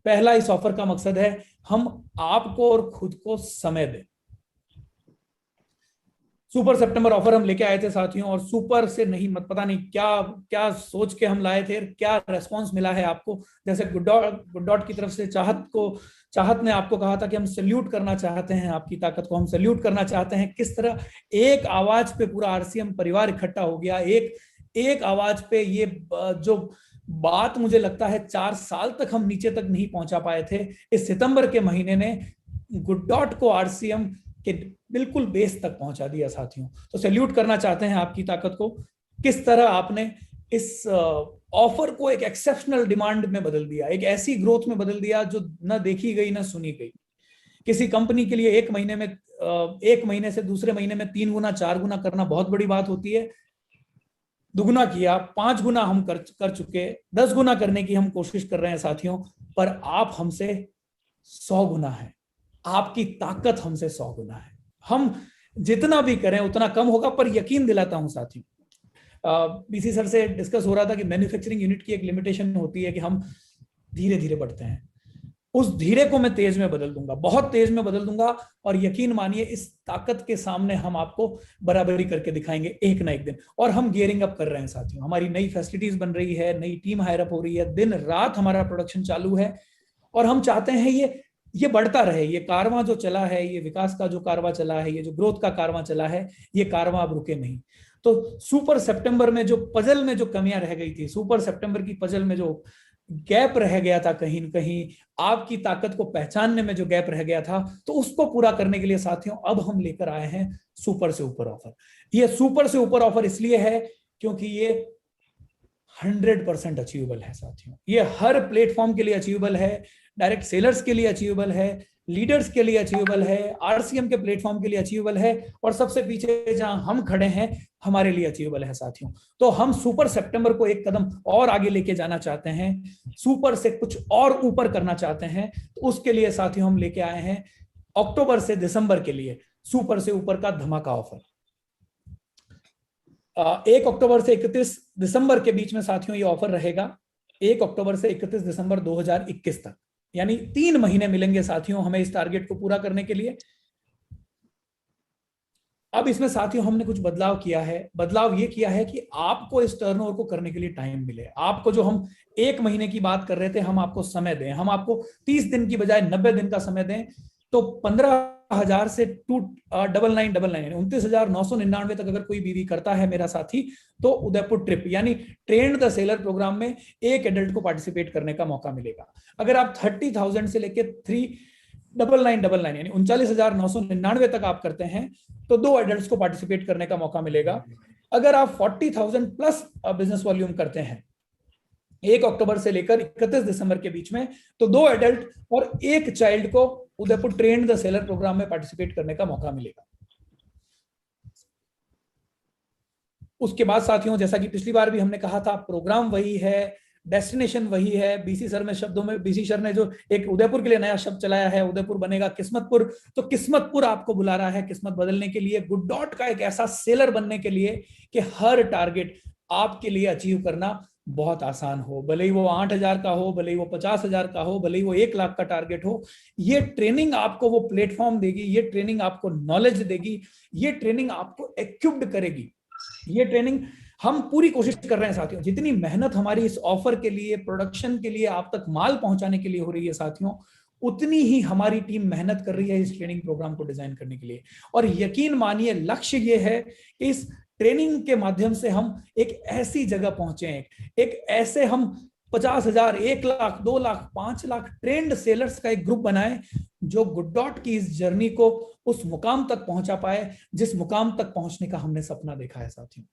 पहला इस ऑफर का मकसद है हम आपको और खुद को समय दें। सुपर सितंबर ऑफर हम लेके आए थे साथियों, और सुपर से नहीं मत पता नहीं क्या क्या सोच के हम लाए थे, क्या रेस्पॉन्स मिला है आपको। जैसे गुड डॉट की तरफ से चाहत ने आपको कहा था कि हम सल्यूट करना चाहते हैं आपकी ताकत को, हम सल्यूट करना चाहते हैं। किस तरह एक आवाज पे पूरा आरसीएम परिवार इकट्ठा हो गया, एक आवाज पे। ये जो बात मुझे लगता है 4 साल तक हम नीचे तक नहीं पहुंचा पाए थे, इस सितंबर के महीने ने गुड डॉट को आरसीएम के बिल्कुल बेस तक पहुंचा दिया साथियों। तो सैल्यूट करना चाहते हैं आपकी ताकत को। किस तरह आपने इस ऑफर को एक एक्सेप्शनल डिमांड में बदल दिया, एक ऐसी ग्रोथ में बदल दिया जो न देखी गई न सुनी गई। किसी कंपनी के लिए एक महीने से दूसरे महीने में 3 गुना 4 गुना करना बहुत बड़ी बात होती है। दुगुना किया, 5 गुना हम कर चुके, 10 गुना करने की हम कोशिश कर रहे हैं साथियों। पर आप हमसे 100 गुना है, आपकी ताकत हमसे 100 गुना है। हम जितना भी करें उतना कम होगा। पर यकीन दिलाता हूं साथियों, बीसी सर से डिस्कस हो रहा था कि मैन्युफैक्चरिंग यूनिट की एक लिमिटेशन होती है कि हम धीरे धीरे बढ़ते हैं। उस धीरे को मैं तेज में बदल दूंगा, बहुत तेज में बदल दूंगा। और यकीन मानिए इस ताकत के सामने हम आपको बराबरी करके दिखाएंगे एक ना एक दिन। और हम गियरिंग अप कर रहे हैं साथियों, हमारी नई फैसिलिटीज बन रही है, नई टीम हायर अप हो रही है, दिन रात हमारा प्रोडक्शन चालू है। और हम चाहते हैं ये बढ़ता रहे। ये कारवां जो चला है, ये विकास का जो कारवां चला है, ये जो ग्रोथ का कारवां चला है, ये कारवां अब रुके नहीं। तो सुपर सितंबर में जो पजल में जो कमियां रह गई थी, सुपर सितंबर की पजल में जो गैप रह गया था, कहीं न कहीं आपकी ताकत को पहचानने में जो गैप रह गया था, तो उसको पूरा करने के लिए साथियों अब हम लेकर आए हैं सुपर से ऊपर ऑफर। ये सुपर से ऊपर ऑफर इसलिए है क्योंकि ये 100% अचीवेबल है साथियों। ये हर प्लेटफॉर्म के लिए अचीवेबल है, डायरेक्ट सेलर्स के लिए अचीवेबल है, लीडर्स के लिए अचीवेबल है, आरसीएम के प्लेटफॉर्म के लिए अचीवेबल है, और सबसे पीछे जहां हम खड़े हैं हमारे लिए अचीवेबल है साथियों। तो हम सुपर सितंबर को एक कदम और आगे लेके जाना चाहते हैं, सुपर से कुछ और ऊपर करना चाहते हैं। तो उसके लिए साथियों हम लेके आए हैं अक्टूबर से दिसंबर के लिए सुपर से ऊपर का धमाका ऑफर। 1 अक्टूबर से 31 दिसंबर के बीच में साथियों ये ऑफर रहेगा। 1 अक्टूबर से 31 दिसंबर 2021 तक, यानी 3 महीने मिलेंगे साथियों हमें इस टारगेट को पूरा करने के लिए। अब इसमें साथियों हमने कुछ बदलाव किया है। बदलाव ये किया है कि आपको इस टर्नओवर को करने के लिए टाइम मिले। आपको जो हम 1 महीने की बात कर रहे थे, हम आपको समय दें, हम आपको 30 दिन की बजाय 90 दिन का समय दें। तो 15,000 से 2999 29,999 तक अगर कोई बीवी करता है मेरा साथी, तो उदयपुर ट्रिप यानी ट्रेंड द सेलर प्रोग्राम में एक एडल्ट को पार्टिसिपेट करने का मौका मिलेगा। अगर आप 30,000 से लेकर 3,999 यानी 39,999 तक आप करते हैं तो 2 एडल्ट्स को पार्टिसिपेट करने का मौका मिलेगा। अगर आप 40,000 प्लस बिजनेस वॉल्यूम करते हैं 1 अक्टूबर से लेकर 31 दिसंबर के बीच में, तो 2 एडल्ट और 1 चाइल्ड को Udaipur trend the seller program में पार्टिसिपेट करने का मौका मिलेगा। उसके बाद साथियों, जैसा कि पिछली बार भी हमने कहा था, प्रोग्राम वही है, डेस्टिनेशन वही है। बीसी सर में शब्दों में बीसी सर ने जो एक उदयपुर के लिए नया शब्द चलाया है, उदयपुर बनेगा किस्मतपुर। तो किस्मतपुर आपको बुला रहा है किस्मत बदलने के लिए, गुड डॉट का एक ऐसा सेलर बनने के लिए कि हर टारगेट आपके लिए अचीव करना बहुत आसान हो। भले ही वो 8,000 का हो, भले ही वो 50,000 का हो, भले ही वो 1 लाख का टारगेट हो। ये ट्रेनिंग आपको वो प्लेटफॉर्म देगी, ये ट्रेनिंग आपको नॉलेज देगी, ये ट्रेनिंग आपको इक्विप्ड करेगी। ये ट्रेनिंग हम पूरी कोशिश कर रहे हैं साथियों। जितनी मेहनत हमारी इस ऑफर के लिए, प्रोडक्शन के लिए, आप तक माल पहुंचाने के लिए हो रही है साथियों, उतनी ही हमारी टीम मेहनत कर रही है इस ट्रेनिंग प्रोग्राम को डिजाइन करने के लिए। और यकीन मानिए लक्ष्य ये है कि इस ट्रेनिंग के माध्यम से हम एक ऐसी जगह पहुंचे, एक ऐसे हम 50,000, 1 लाख, 2 लाख, 5 लाख ट्रेंड सेलर्स का एक ग्रुप बनाए जो गुड डॉट की इस जर्नी को उस मुकाम तक पहुंचा पाए जिस मुकाम तक पहुंचने का हमने सपना देखा है साथियों।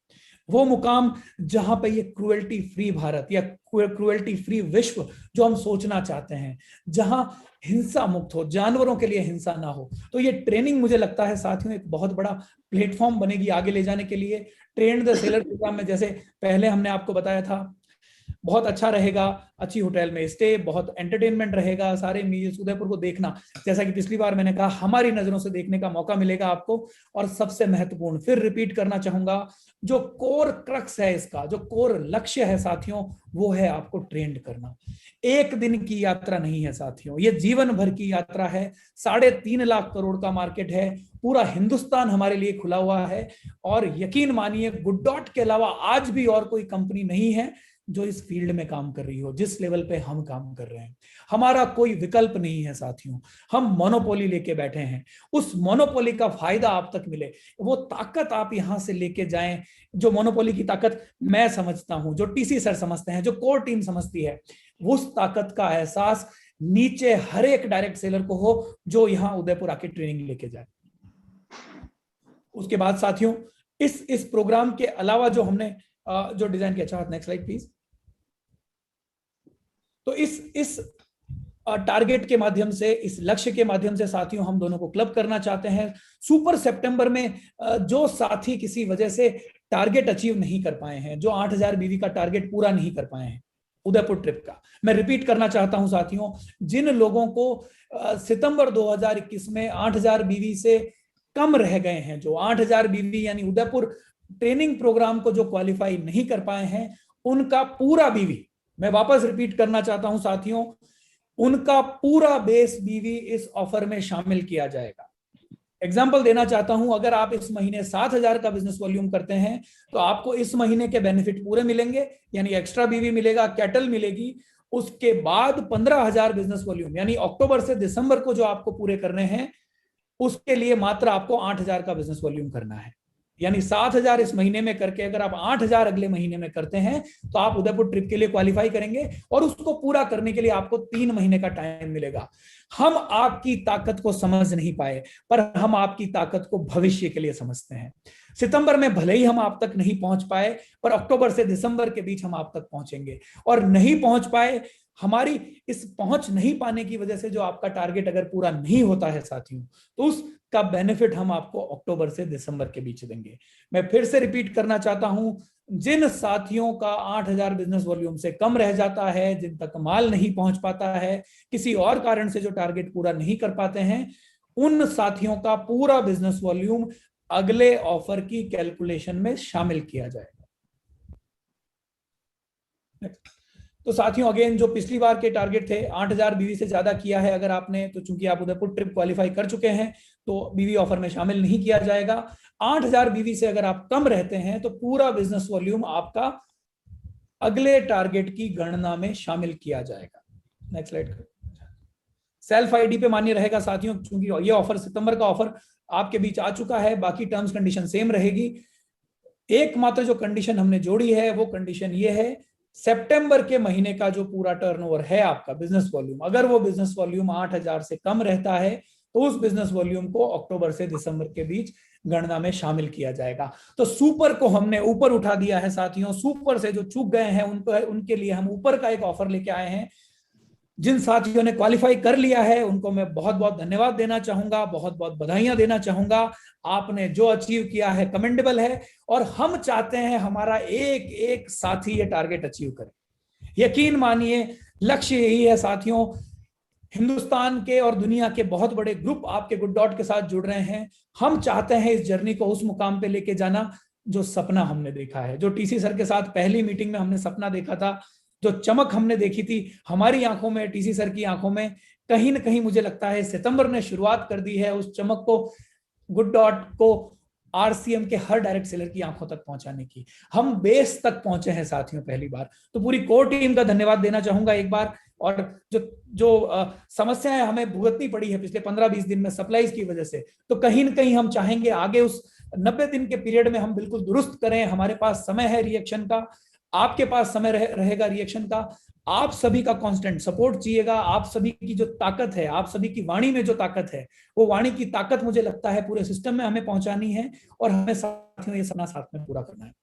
वो मुकाम जहां पे ये क्रूएल्टी फ्री भारत या क्रूएल्टी फ्री विश्व जो हम सोचना चाहते हैं, जहां हिंसा मुक्त हो, जानवरों के लिए हिंसा ना हो। तो ये ट्रेनिंग मुझे लगता है साथियों एक बहुत बड़ा प्लेटफॉर्म बनेगी आगे ले जाने के लिए। ट्रेंड द सेलर प्रोग्राम में जैसे पहले हमने आपको बताया था बहुत अच्छा रहेगा, अच्छी होटल में स्टे, बहुत एंटरटेनमेंट रहेगा, सारे मील्स उदयपुर को देखना जैसा कि पिछली बार मैंने कहा हमारी नजरों से देखने का मौका मिलेगा आपको। और सबसे महत्वपूर्ण फिर रिपीट करना चाहूंगा, जो कोर क्रक्स है इसका, जो कोर लक्ष्य है साथियों, वो है आपको ट्रेंड करना। एक दिन की यात्रा नहीं है साथियों, ये जीवन भर की यात्रा है। 3.5 लाख करोड़ का मार्केट है, पूरा हिंदुस्तान हमारे लिए खुला हुआ है। और यकीन मानिए गुड डॉट के अलावा आज भी और कोई कंपनी नहीं है जो इस फील्ड में काम कर रही हो जिस लेवल पे हम काम कर रहे हैं। हमारा कोई विकल्प नहीं है साथियों, हम मोनोपोली लेके बैठे हैं। उस मोनोपोली का फायदा आप तक मिले, वो ताकत आप यहां से लेके जाएं, जो मोनोपोली की ताकत मैं समझता हूं, जो टीसी सर समझते हैं, जो कोर टीम समझती है, उस ताकत का एहसास नीचे हर एक डायरेक्ट सेलर को हो जो यहां उदयपुर आके ट्रेनिंग लेके जाए। उसके बाद साथियों इस प्रोग्राम के अलावा जो हमने जो डिजाइन किया, अच्छा नेक्स्ट स्लाइड प्लीज। तो इस टारगेट के माध्यम से, इस लक्ष्य के माध्यम से साथियों हम दोनों को क्लब करना चाहते हैं। सुपर सितंबर में जो साथी किसी वजह से टारगेट अचीव नहीं कर पाए हैं, जो 8000 बीवी का टारगेट पूरा नहीं कर पाए हैं उदयपुर ट्रिप का, मैं रिपीट करना चाहता हूं साथियों, जिन लोगों को सितंबर 2021 में 8000 बीवी से कम रह गए हैं, जो 8000 बीवी यानी उदयपुर ट्रेनिंग प्रोग्राम को जो क्वालिफाई नहीं कर पाए हैं, उनका पूरा बीवी, मैं वापस रिपीट करना चाहता हूं साथियों, उनका पूरा बेस बीवी इस ऑफर में शामिल किया जाएगा। एग्जाम्पल देना चाहता हूं, अगर आप इस महीने 7000 का बिजनेस वॉल्यूम करते हैं तो आपको इस महीने के बेनिफिट पूरे मिलेंगे, यानी एक्स्ट्रा बीवी मिलेगा, कैटल मिलेगी। उसके बाद 15000 बिजनेस वॉल्यूम यानी अक्टूबर से दिसंबर को जो आपको पूरे करने हैं, उसके लिए मात्र आपको 8000 का बिजनेस वॉल्यूम करना है। यानी 7000 इस महीने में करके अगर आप 8000 अगले महीने में करते हैं तो आप उदयपुर ट्रिप के लिए क्वालिफाई करेंगे, और उसको पूरा करने के लिए आपको 3 महीने का टाइम मिलेगा। हम आपकी ताकत को समझ नहीं पाए, पर हम आपकी ताकत को भविष्य के लिए समझते हैं। सितंबर में भले ही हम आप तक नहीं पहुंच पाए, पर अक्टूबर से दिसंबर के बीच हम आप तक पहुंचेंगे। और नहीं पहुंच पाए, हमारी इस पहुंच नहीं पाने की वजह से जो आपका टारगेट अगर पूरा नहीं होता है साथियों, तो उसका बेनिफिट हम आपको अक्टूबर से दिसंबर के बीच देंगे। मैं फिर से रिपीट करना चाहता हूं, जिन साथियों का 8000 बिजनेस वॉल्यूम से कम रह जाता है, जिन तक माल नहीं पहुंच पाता है, किसी और कारण से जो टारगेट पूरा नहीं कर पाते हैं, उन साथियों का पूरा बिजनेस वॉल्यूम अगले ऑफर की कैलकुलेशन में शामिल किया जाएगा। तो साथियों अगेन जो पिछली बार के टारगेट थे 8000 बीवी से ज्यादा किया है अगर आपने, तो चूंकि आप उदयपुर ट्रिप क्वालिफाई कर चुके हैं तो बीवी ऑफर में शामिल नहीं किया जाएगा। 8000 बीवी से अगर आप कम रहते हैं तो पूरा बिजनेस वॉल्यूम आपका अगले टारगेट की गणना में शामिल किया जाएगा। Next slide. सेल्फ आईडी पे मान्य रहेगा साथियों, क्योंकि ये ऑफर सितंबर का ऑफर आपके बीच आ चुका है, बाकी टर्म्स कंडीशन सेम रहेगी। एकमात्र जो कंडीशन हमने जोड़ी है वो कंडीशन ये है, सितंबर के महीने का जो पूरा टर्नओवर है आपका बिजनेस वॉल्यूम, अगर वो बिजनेस वॉल्यूम 8000 से कम रहता है तो उस बिजनेस वॉल्यूम को अक्टूबर से दिसंबर के बीच गणना में शामिल किया जाएगा। तो सुपर को हमने ऊपर उठा दिया है साथियों, सुपर से जो चूक गए हैं उनके लिए हम ऊपर का एक ऑफर लेके आए हैं। जिन साथियों ने क्वालिफाई कर लिया है उनको मैं बहुत बहुत धन्यवाद देना चाहूंगा, बहुत बहुत बधाइयां देना चाहूंगा। आपने जो अचीव किया है कमेंडेबल है, और हम चाहते हैं हमारा एक एक साथी ये टारगेट अचीव करे। यकीन मानिए लक्ष्य यही है साथियों, हिंदुस्तान के और दुनिया के बहुत बड़े ग्रुप आपके गुड डॉट के साथ जुड़ रहे हैं। हम चाहते हैं इस जर्नी को उस मुकाम पे लेके जाना जो सपना हमने देखा है, जो टीसी सर के साथ पहली मीटिंग में हमने सपना देखा था, जो चमक हमने देखी थी हमारी आंखों में, टीसी सर की आंखों में, कहीं ना कहीं मुझे लगता है सितंबर ने शुरुआत कर दी है उस चमक को, गुड डॉट को आरसीएम के हर डायरेक्ट सेलर की आंखों तक पहुंचाने की। हम बेस तक पहुंचे हैं साथियों पहली बार। तो पूरी कोर टीम का धन्यवाद देना चाहूंगा एक बार। और जो समस्याएं हमें भुगतनी पड़ी है पिछले 15-20 दिन में सप्लाईज की वजह से, तो कहीं ना कहीं हम चाहेंगे आगे उस 90 दिन के पीरियड में हम बिल्कुल दुरुस्त करें। हमारे पास समय है रिएक्शन का, आपके पास समय रहेगा रिएक्शन का। आप सभी का कांस्टेंट सपोर्ट चाहिएगा, आप सभी की जो ताकत है, आप सभी की वाणी में जो ताकत है, वो वाणी की ताकत मुझे लगता है पूरे सिस्टम में हमें पहुंचानी है, और हमें साथियों ये सपना साथ में पूरा करना है।